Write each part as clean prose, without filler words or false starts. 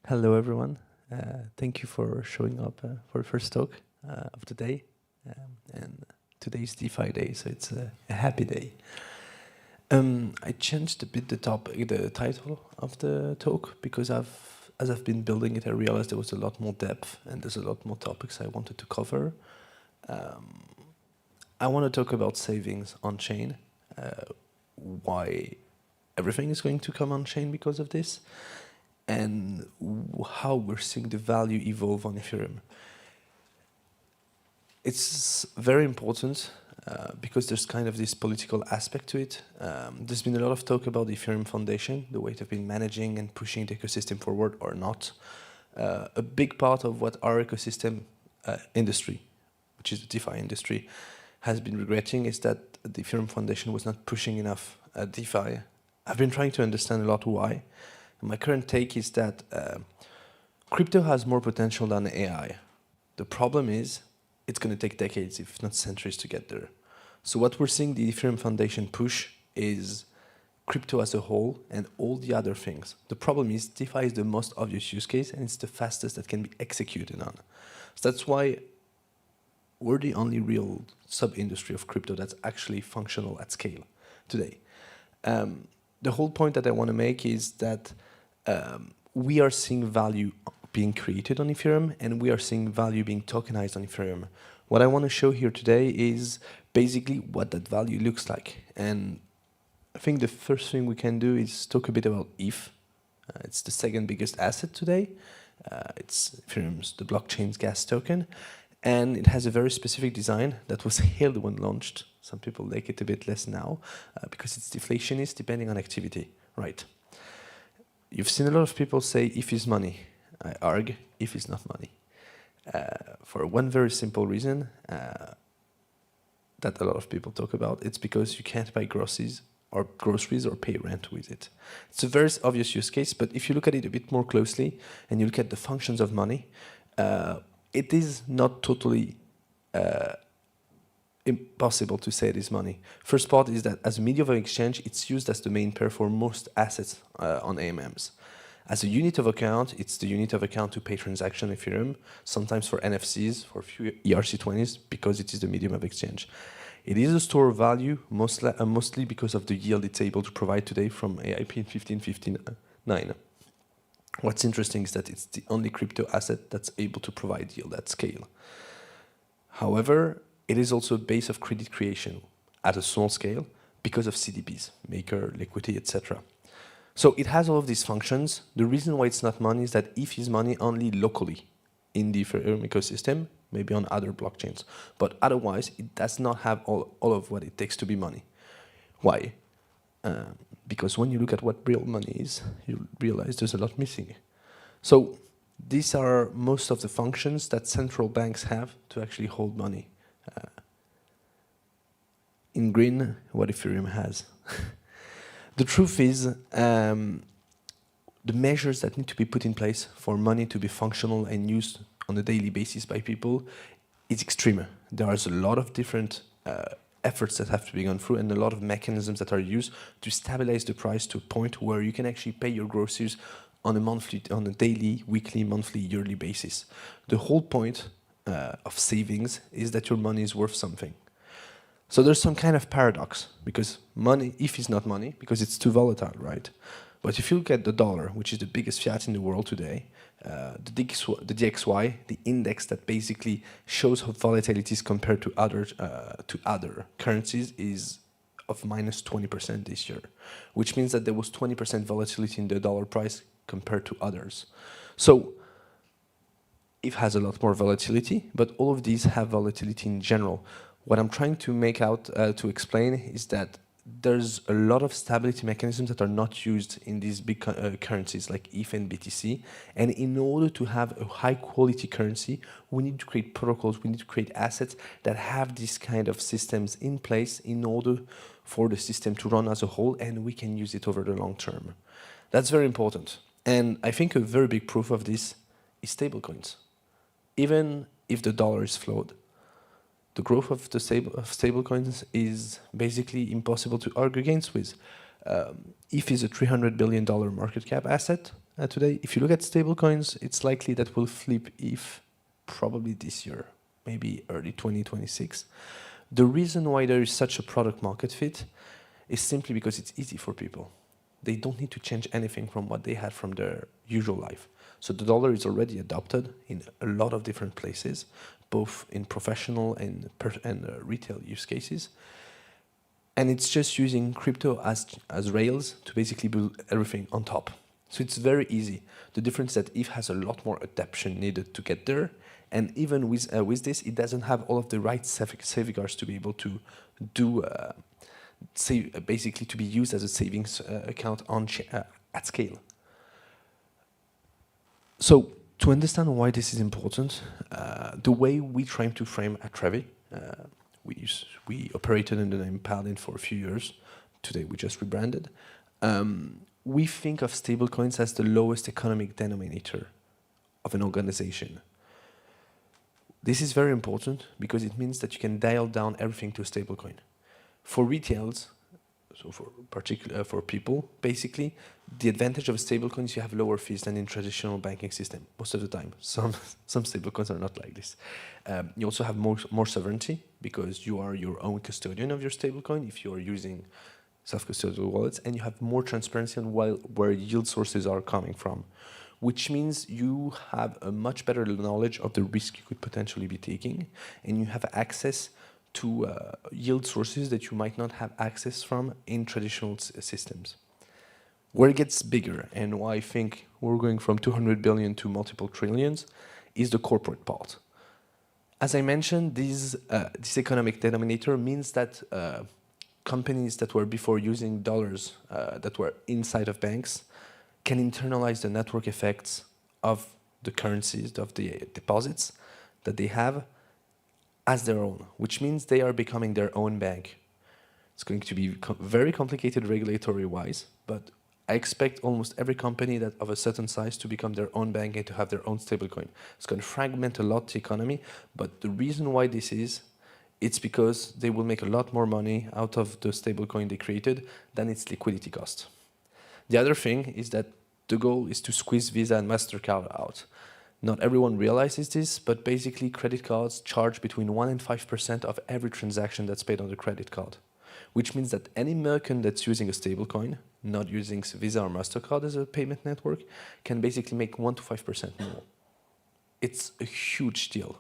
Hello, everyone. Thank you for showing up for the first talk of the day. And today's DeFi day, so it's a happy day. I changed a bit the title of the talk because as I've been building it, I realized there was a lot more depth and there's a lot more topics I wanted to cover. I want to talk about savings on chain, why everything is going to come on chain because of this, and how we're seeing the value evolve on Ethereum. It's very important because there's kind of this political aspect to it. There's been a lot of talk about the Ethereum Foundation, the way they've been managing and pushing the ecosystem forward or not. A big part of what our ecosystem industry, which is the DeFi industry, has been regretting is that the Ethereum Foundation was not pushing enough DeFi. I've been trying to understand a lot why. My current take is that crypto has more potential than AI. The problem is it's going to take decades, if not centuries, to get there. So what we're seeing the Ethereum Foundation push is crypto as a whole and all the other things. The problem is DeFi is the most obvious use case and it's the fastest that can be executed on. So that's why we're the only real sub-industry of crypto that's actually functional at scale today. The whole point that I want to make is that we are seeing value being created on Ethereum and we are seeing value being tokenized on Ethereum. What I want to show here today is basically what that value looks like. And I think the first thing we can do is talk a bit about ETH. It's the second biggest asset today. It's Ethereum's, the blockchain's gas token. And it has a very specific design that was hailed when launched. Some people like it a bit less now because it's deflationist depending on activity, right? You've seen a lot of people say ETH is money. I argue ETH is not money. For one very simple reason that a lot of people talk about, it's because you can't buy groceries or pay rent with it. It's a very obvious use case, but if you look at it a bit more closely and you look at the functions of money, it is not totally impossible to say it is money. First part is that as a medium of exchange, it's used as the main pair for most assets on AMMs. As a unit of account, it's the unit of account to pay transaction Ethereum, sometimes for NFCs, for a few ERC20s, because it is the medium of exchange. It is a store of value, mostly because of the yield it's able to provide today from AIP in 1559. What's interesting is that it's the only crypto asset that's able to provide yield at scale. However, it is also a base of credit creation at a small scale because of CDPs, maker, liquidity, etc. So it has all of these functions. The reason why it's not money is that ETH is money only locally in the Ethereum ecosystem, maybe on other blockchains. But otherwise, it does not have all of what it takes to be money. Why? Because when you look at what real money is, you realize there's a lot missing. So these are most of the functions that central banks have to actually hold money. In green, what Ethereum has. The truth is, the measures that need to be put in place for money to be functional and used on a daily basis by people is extreme. There is a lot of different efforts that have to be gone through and a lot of mechanisms that are used to stabilize the price to a point where you can actually pay your groceries on a daily, weekly, monthly, yearly basis. The whole point of savings is that your money is worth something. So there's some kind of paradox because money, ETH is not money because it's too volatile, right? But if you look at the dollar, which is the biggest fiat in the world today, the DXY, the index that basically shows how volatility is compared to other currencies, is of minus 20% this year, which means that there was 20% volatility in the dollar price compared to others. So ETH has a lot more volatility, but all of these have volatility in general. What I'm trying to make out to explain is that there's a lot of stability mechanisms that are not used in these big currencies like ETH and BTC. And in order to have a high quality currency, we need to create protocols, we need to create assets that have these kind of systems in place in order for the system to run as a whole and we can use it over the long term. That's very important. And I think a very big proof of this is stablecoins. Even if the dollar is flawed, the growth of the stablecoins is basically impossible to argue against with. ETH is a $300 billion market cap asset. today. If you look at stablecoins, it's likely that will flip if probably this year, maybe early 2026. The reason why there is such a product market fit is simply because it's easy for people. They don't need to change anything from what they had from their usual life. So the dollar is already adopted in a lot of different places, both in professional and retail use cases. And it's just using crypto as rails to basically build everything on top. So it's very easy. The difference is that ETH has a lot more adaptation needed to get there. And even with this, it doesn't have all of the right safeguards to be able to do, basically to be used as a savings account at scale. So to understand why this is important, the way we try to frame at Trevi, we operated under the name Paladin for a few years. Today we just rebranded. We think of stablecoins as the lowest economic denominator of an organization. This is very important because it means that you can dial down everything to a stablecoin. For retails, so for people, basically, the advantage of a stablecoin is you have lower fees than in traditional banking system most of the time. Some stablecoins are not like this. You also have more sovereignty because you are your own custodian of your stablecoin if you are using self-custodial wallets, and you have more transparency on where yield sources are coming from, which means you have a much better knowledge of the risk you could potentially be taking, and you have access to yield sources that you might not have access from in traditional systems. Where it gets bigger, and why I think we're going from 200 billion to multiple trillions, is the corporate part. As I mentioned, this economic denominator means that companies that were before using dollars that were inside of banks can internalize the network effects of the currencies, of the deposits that they have as their own, which means they are becoming their own bank. It's going to be very complicated regulatory-wise, but I expect almost every company that of a certain size to become their own bank and to have their own stablecoin. It's going to fragment a lot the economy, but the reason why this is, it's because they will make a lot more money out of the stablecoin they created than its liquidity cost. The other thing is that the goal is to squeeze Visa and MasterCard out. Not everyone realizes this, but basically credit cards charge between 1% and 5% of every transaction that's paid on the credit card, which means that any merchant that's using a stablecoin, not using Visa or MasterCard as a payment network, can basically make 1 to 5% more. It's a huge deal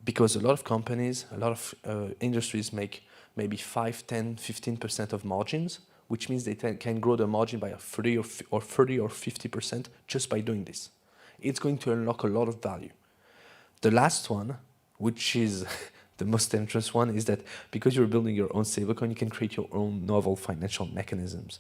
because a lot of companies, a lot of industries make maybe 5, 10, 15% of margins, which means they can grow the margin by 30 or 50% just by doing this. It's going to unlock a lot of value. The last one, which is the most dangerous one, is that because you're building your own stablecoin, you can create your own novel financial mechanisms.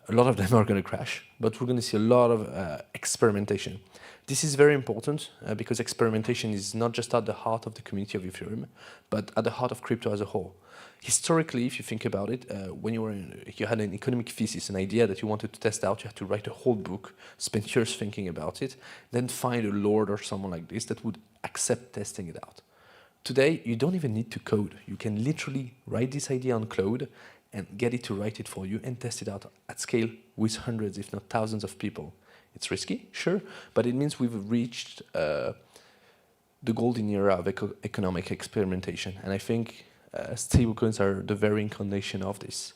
A lot of them are going to crash, but we're going to see a lot of experimentation. This is very important because experimentation is not just at the heart of the community of Ethereum, but at the heart of crypto as a whole. Historically, if you think about it, when you had an economic thesis, an idea that you wanted to test out, you had to write a whole book, spend years thinking about it, then find a lord or someone like this that would accept testing it out. Today, you don't even need to code. You can literally write this idea on Cloud and get it to write it for you and test it out at scale with hundreds, if not thousands of people. It's risky, sure, but it means we've reached the golden era of economic experimentation. And I think stablecoins are the very incarnation of this.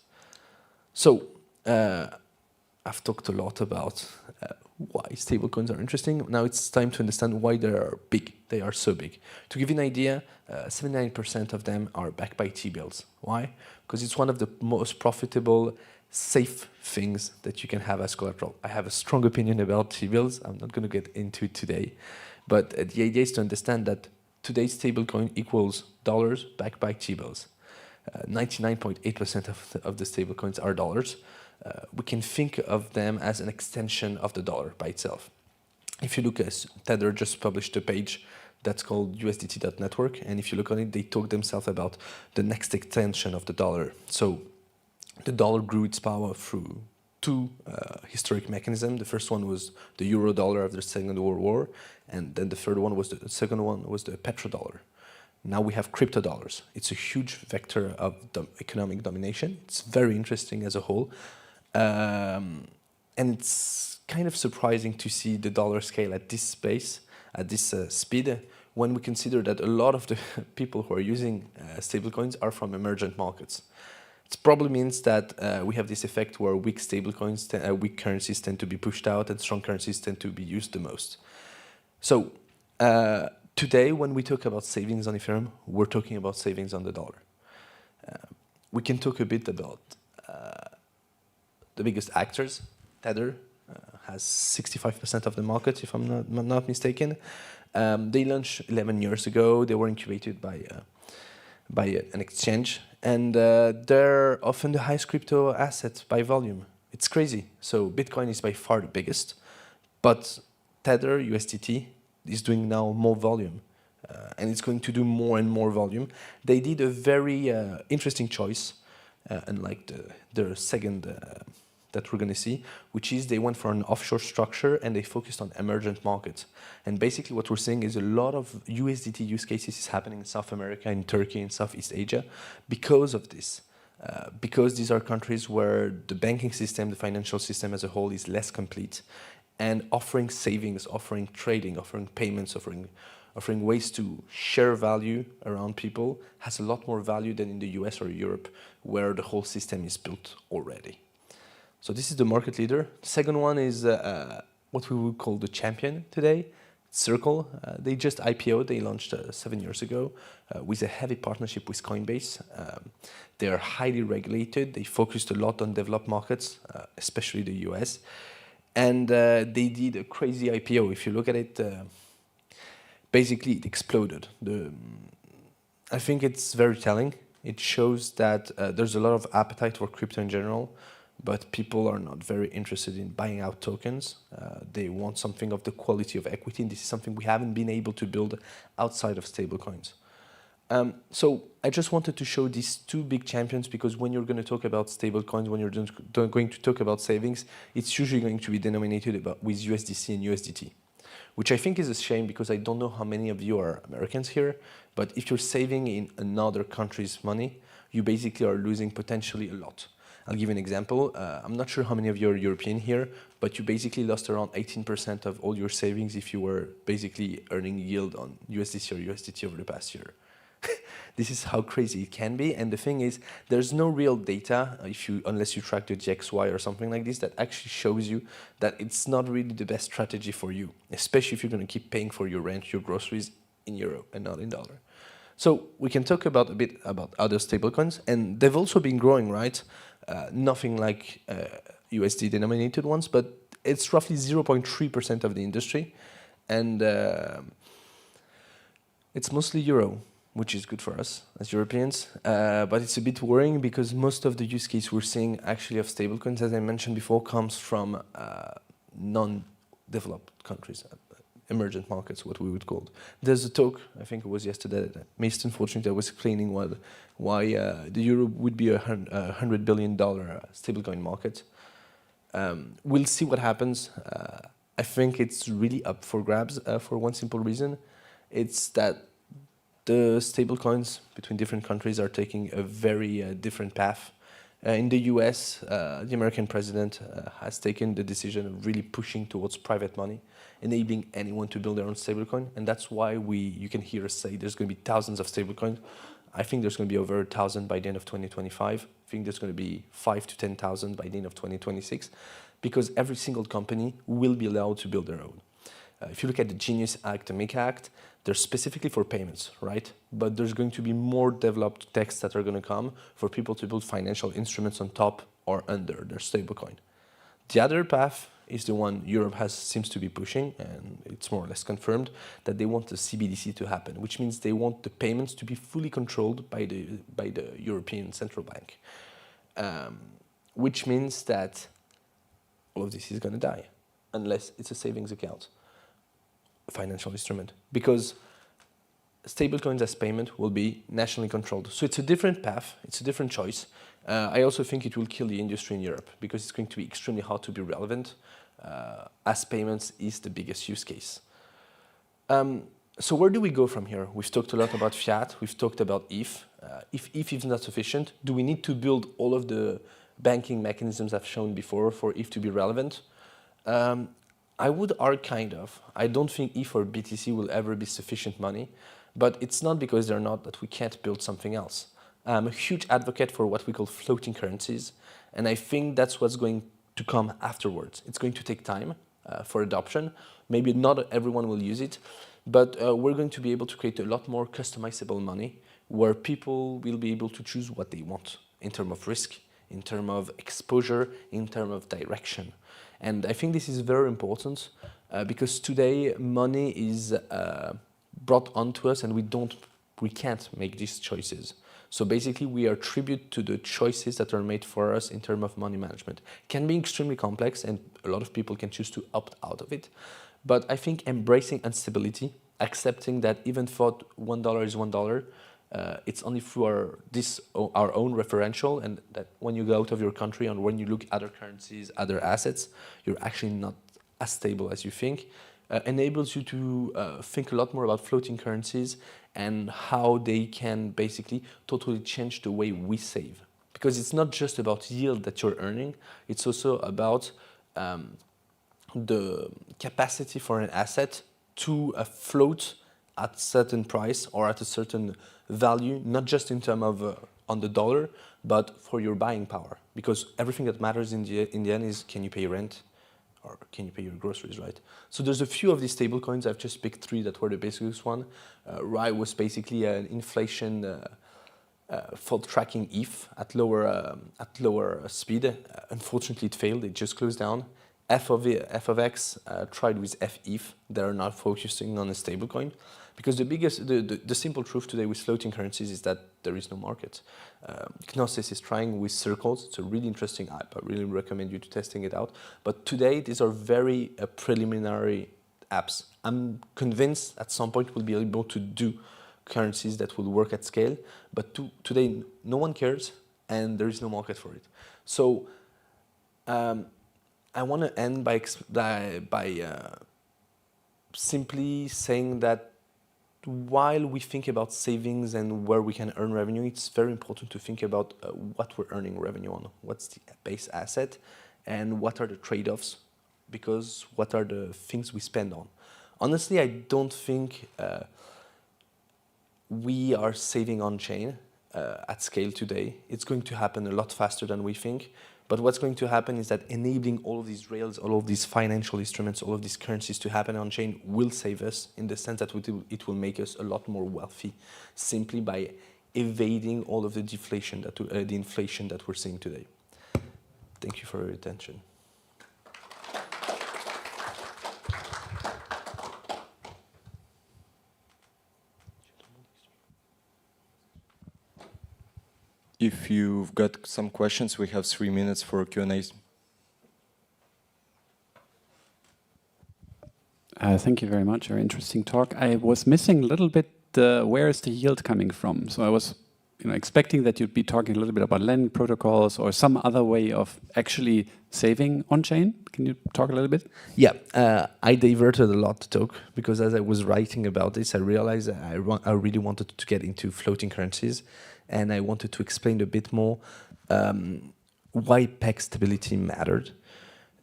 So I've talked a lot about why stablecoins are interesting. Now it's time to understand why they are big. They are so big. To give you an idea, 79% of them are backed by T-bills. Why? Because it's one of the most profitable, safe things that you can have as collateral. I have a strong opinion about T-bills. I'm not going to get into it today. But the idea is to understand that today's stablecoin equals dollars backed by T-bills. 99.8% of the stablecoins are dollars. We can think of them as an extension of the dollar by itself. If you look at Tether just published a page that's called USDT.network, and if you look on it, they talk themselves about the next extension of the dollar. So the dollar grew its power through two historic mechanisms. The first one was the euro dollar after the Second World War, and then the second one was the petrodollar. Now we have crypto dollars. It's a huge vector of economic domination. It's very interesting as a whole. And it's kind of surprising to see the dollar scale at this space, at this speed, when we consider that a lot of the people who are using stablecoins are from emergent markets. It probably means that we have this effect where weak stablecoins, weak currencies tend to be pushed out and strong currencies tend to be used the most. So today, when we talk about savings on Ethereum, we're talking about savings on the dollar. We can talk a bit about the biggest actors. Tether has 65% of the market, if I'm not mistaken. They launched 11 years ago. They were incubated by an exchange, and they're often the highest crypto asset by volume. It's crazy. So Bitcoin is by far the biggest, but Tether, USDT, is doing now more volume, and it's going to do more and more volume. They did a very interesting choice, unlike the second that we're going to see, which is they went for an offshore structure and they focused on emergent markets. And basically what we're seeing is a lot of USDT use cases is happening in South America, in Turkey, in Southeast Asia because of this. Because these are countries where the banking system, the financial system as a whole is less complete, and offering savings, offering trading, offering payments, offering ways to share value around people has a lot more value than in the US or Europe, where the whole system is built already. So this is the market leader. The second one is what we would call the champion today, Circle. They just IPO'd, they launched 7 years ago with a heavy partnership with Coinbase. They are highly regulated. They focused a lot on developed markets, especially the US. And they did a crazy IPO. If you look at it, basically it exploded. I think it's very telling. It shows that there's a lot of appetite for crypto in general, but people are not very interested in buying out tokens. They want something of the quality of equity, and this is something we haven't been able to build outside of stablecoins. So I just wanted to show these two big champions, because when you're going to talk about stablecoins, when you're going to talk about savings, it's usually going to be denominated with USDC and USDT, which I think is a shame, because I don't know how many of you are Americans here, but if you're saving in another country's money, you basically are losing potentially a lot. I'll give you an example. I'm not sure how many of you are European here, but you basically lost around 18% of all your savings if you were basically earning yield on USDC or USDT over the past year. This is how crazy it can be. And the thing is, there's no real data, unless you track the GXY or something like this, that actually shows you that it's not really the best strategy for you, especially if you're going to keep paying for your rent, your groceries in euro and not in dollar. So we can talk a bit about other stablecoins, and they've also been growing, right? Nothing like USD denominated ones, but it's roughly 0.3% of the industry, and it's mostly euro, which is good for us as Europeans, but it's a bit worrying, because most of the use case we're seeing actually of stablecoins, as I mentioned before, comes from non-developed countries, emergent markets, what we would call. There's a talk, I think it was yesterday, that Mason Fortune that was explaining why the euro would be a $100 billion stablecoin market. We'll see what happens. I think it's really up for grabs for one simple reason. It's that the stablecoins between different countries are taking a very different path. In the US, the American president has taken the decision of really pushing towards private money, enabling anyone to build their own stablecoin, and that's why you can hear us say there's going to be thousands of stablecoins. I think there's going to be over 1,000 by the end of 2025. I think there's going to be 5,000 to 10,000 by the end of 2026, because every single company will be allowed to build their own. If you look at the Genius Act, the MiCA Act, they're specifically for payments, right? But there's going to be more developed texts that are going to come for people to build financial instruments on top or under their stablecoin. The other path is the one Europe seems to be pushing, and it's more or less confirmed that they want the CBDC to happen, which means they want the payments to be fully controlled by the European Central Bank, which means that all of this is going to die unless it's a savings account, a financial instrument, because stablecoins as payment will be nationally controlled. So it's a different path, it's a different choice. I also think it will kill the industry in Europe, because it's going to be extremely hard to be relevant, as payments is the biggest use case. So where do we go from here? We've talked a lot about fiat, we've talked about ETH. If ETH is not sufficient, do we need to build all of the banking mechanisms have shown before for ETH to be relevant. I would argue kind of. I don't think ETH or BTC will ever be sufficient money, but it's not because they're not that we can't build something else. I'm a huge advocate for what we call floating currencies, and I think that's what's going to come afterwards. It's going to take time for adoption. Maybe not everyone will use it, but we're going to be able to create a lot more customizable money where people will be able to choose what they want in terms of risk, in terms of exposure, in terms of direction. And I think this is very important because today money is brought onto us and we can't make these choices. So basically we are tribute to the choices that are made for us in terms of money management. It can be extremely complex and a lot of people can choose to opt out of it. But I think embracing instability, accepting that even though $1 is $1, it's only through our own referential, and that when you go out of your country and when you look at other currencies, other assets, you're actually not as stable as you think, enables you to think a lot more about floating currencies and how they can basically totally change the way we save. Because it's not just about yield that you're earning, it's also about the capacity for an asset to float at a certain price or at a certain value, not just in terms of on the dollar, but for your buying power. Because everything that matters in the end is, can you pay rent or can you pay your groceries, right? So there's a few of these stablecoins. I've just picked 3 that were the biggest one. RAI was basically an inflation for tracking ETH at lower speed. Unfortunately, it failed. It just closed down. F of X tried with FETH. They're not focusing on a stablecoin because the simple truth today with floating currencies is that there is no market. Gnosis is trying with Circles. It's a really interesting app. I really recommend you to testing it out. But today, these are very preliminary apps. I'm convinced at some point we'll be able to do currencies that will work at scale. But today, no one cares and there is no market for it. So I want to end by simply saying that while we think about savings and where we can earn revenue, it's very important to think about what we're earning revenue on, what's the base asset, and what are the trade-offs, because what are the things we spend on. Honestly, I don't think we are saving on-chain at scale today. It's going to happen a lot faster than we think. But what's going to happen is that enabling all of these rails, all of these financial instruments, all of these currencies to happen on-chain will save us in the sense that it will make us a lot more wealthy simply by evading all of the deflation, the inflation that we're seeing today. Thank you for your attention. If you've got some questions, we have 3 minutes for Q&A. Thank you very much. Very interesting talk. I was missing a little bit where is the yield coming from. So I was expecting that you'd be talking a little bit about lending protocols or some other way of actually saving on-chain. Can you talk a little bit? Yeah, I diverted a lot to talk because as I was writing about this, I realized I really wanted to get into floating currencies. And I wanted to explain a bit more why peg stability mattered.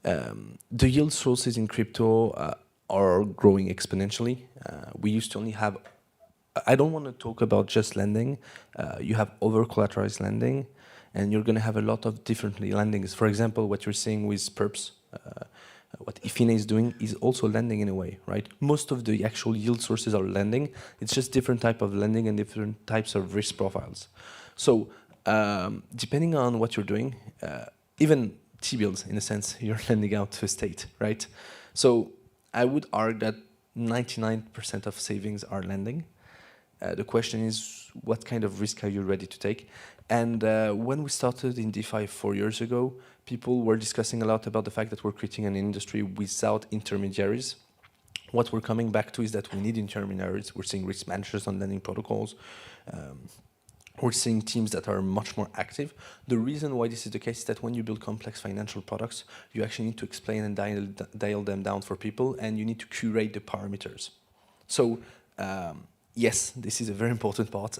The yield sources in crypto are growing exponentially. We used to only have, I don't want to talk about just lending. You have over-collateralized lending, and you're going to have a lot of different lendings. For example, what you're seeing with perps, what Ifine is doing is also lending in a way, right? Most of the actual yield sources are lending. It's just different type of lending and different types of risk profiles. So depending on what you're doing, even T-bills, in a sense, you're lending out to a state, right? So I would argue that 99% of savings are lending. The question is, what kind of risk are you ready to take? And when we started in DeFi 4 years ago, people were discussing a lot about the fact that we're creating an industry without intermediaries. What we're coming back to is that we need intermediaries. We're seeing risk managers on lending protocols. We're seeing teams that are much more active. The reason why this is the case is that when you build complex financial products, you actually need to explain and dial them down for people, and you need to curate the parameters. So Yes, this is a very important part.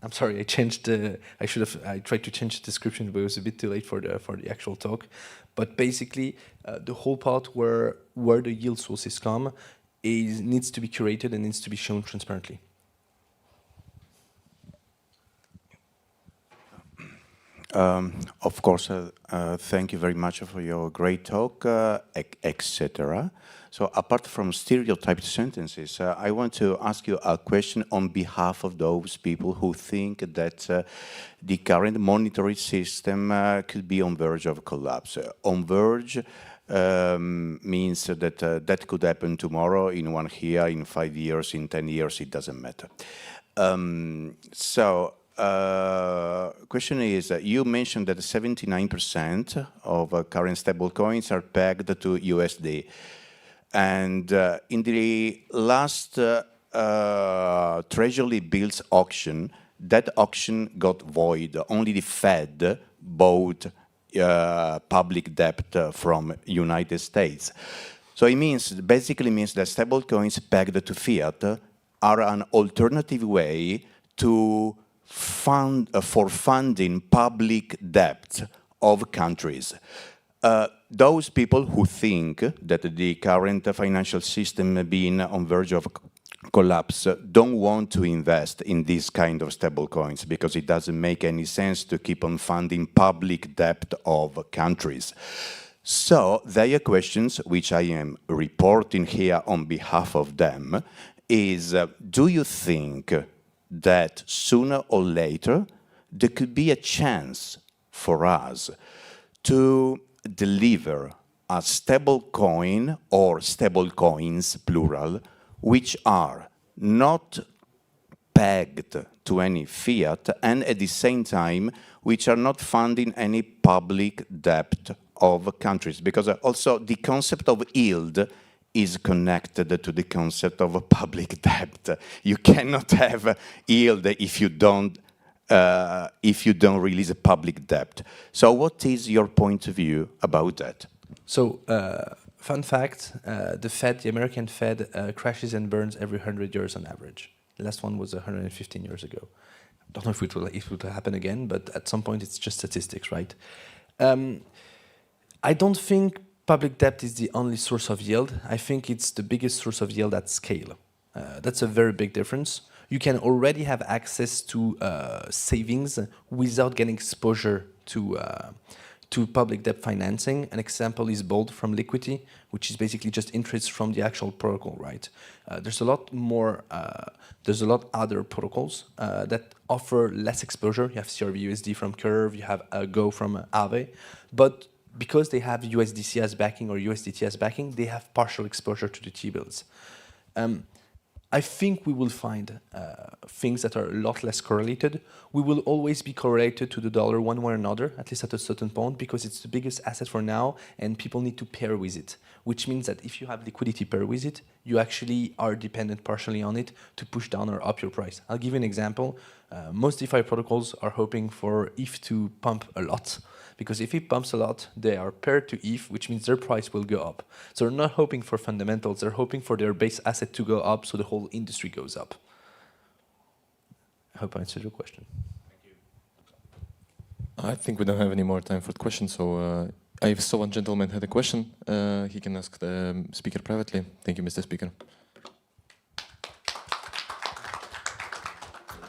I'm sorry, I changed. I tried to change the description, but it was a bit too late for the actual talk. But basically, the whole part where the yield sources come needs to be curated and needs to be shown transparently. Of course, thank you very much for your great talk, etc. So apart from stereotyped sentences, I want to ask you a question on behalf of those people who think that the current monetary system could be on verge of collapse. On verge means that that could happen tomorrow, in 1 year, in 5 years, in 10 years, it doesn't matter. Question is, you mentioned that 79% of current stable coins are pegged to USD. And in the last Treasury bills auction, that auction got void. Only the Fed bought public debt from United States. So it basically means that stable coins pegged to fiat are an alternative way to for funding public debt of countries. Those people who think that the current financial system being on verge of collapse don't want to invest in this kind of stable coins because it doesn't make any sense to keep on funding public debt of countries. So their questions, which I am reporting here on behalf of them, is do you think that sooner or later there could be a chance for us to deliver a stable coin or stable coins, plural, which are not pegged to any fiat and at the same time which are not funding any public debt of countries? Because also the concept of yield is connected to the concept of public debt. You cannot have yield if you don't release a public debt. So what is your point of view about that? So, fun fact, the American Fed, crashes and burns every 100 years on average. The last one was 115 years ago. I don't know if it will happen again, but at some point it's just statistics, right? I don't think public debt is the only source of yield. I think it's the biggest source of yield at scale. That's a very big difference. You can already have access to savings without getting exposure to public debt financing. An example is Bold from Liquidity, which is basically just interest from the actual protocol, right? There's a lot other protocols that offer less exposure. You have CRV-USD from Curve, you have Go from Aave, but because they have USDC as backing or USDT as backing, they have partial exposure to the T-bills. I think we will find things that are a lot less correlated. We will always be correlated to the dollar one way or another, at least at a certain point, because it's the biggest asset for now and people need to pair with it, which means that if you have liquidity pair with it, you actually are dependent partially on it to push down or up your price. I'll give you an example. Most DeFi protocols are hoping for ETH to pump a lot, because if it pumps a lot, they are paired to ETH, which means their price will go up. So they're not hoping for fundamentals, they're hoping for their base asset to go up so the whole industry goes up. I hope I answered your question. Thank you. I think we don't have any more time for the questions, so I saw one gentleman had a question. He can ask the speaker privately. Thank you, Mr. Speaker.